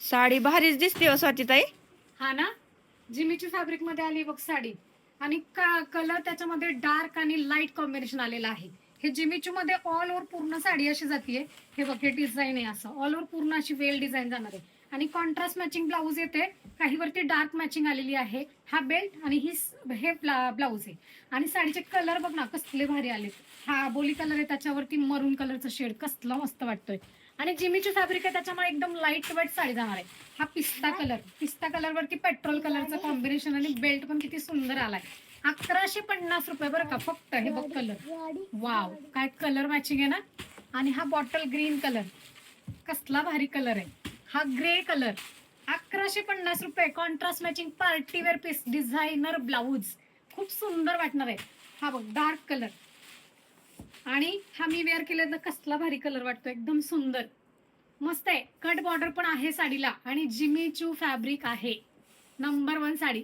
साडी भारीच दिसते हो स्वातीताई. हा ना, जिमीची फॅब्रिक मध्ये आली बघ साडी. आणि कलर त्याच्यामध्ये डार्क आणि लाईट कॉम्बिनेशन आलेलं आहे. हे जिमीचू मध्ये ऑल ओव्हर पूर्ण साडी अशी जातीये. हे बघ, हे डिझाईन आहे असं ऑल ओव्हर पूर्ण अशी वेल डिझाईन जाणार आहे. आणि कॉन्ट्रास्ट मॅचिंग ब्लाऊज येते. काही वरती डार्क मॅचिंग आलेली आहे. हा बेल्ट आणि हे ब्लाऊज आहे. आणि साडीचे कलर बघ ना कसले भारी आले. हा बोली कलर आहे, त्याच्यावरती मरून कलरचा शेड कसला मस्त वाटतोय. आणि जिमीची फॅब्रिक आहे त्याच्यामुळे एकदम लाईट वेट साडी जाणार आहे. हा पिस्ता कलर वरती पेट्रोल कलरचं कॉम्बिनेशन आणि बेल्ट पण किती सुंदर आलाय. 1150 रुपये बरं का फक्त. हे बघ कलर, वाव काय कलर मॅचिंग आहे ना. आणि हा बॉटल ग्रीन कलर कसला भारी कलर आहे. हा ग्रे कलर 1150 रुपये. Contrast matching party wear piece designer blouse खूप सुंदर वाटणार आहे. हा बघ डार्क कलर. आणि हा मी वेअर केलेला कसला भारी कलर वाटतो, एकदम सुंदर मस्त आहे. कट बॉर्डर पण आहे साडीला आणि जिमी चू फॅब्रिक आहे. नंबर 1 साडी.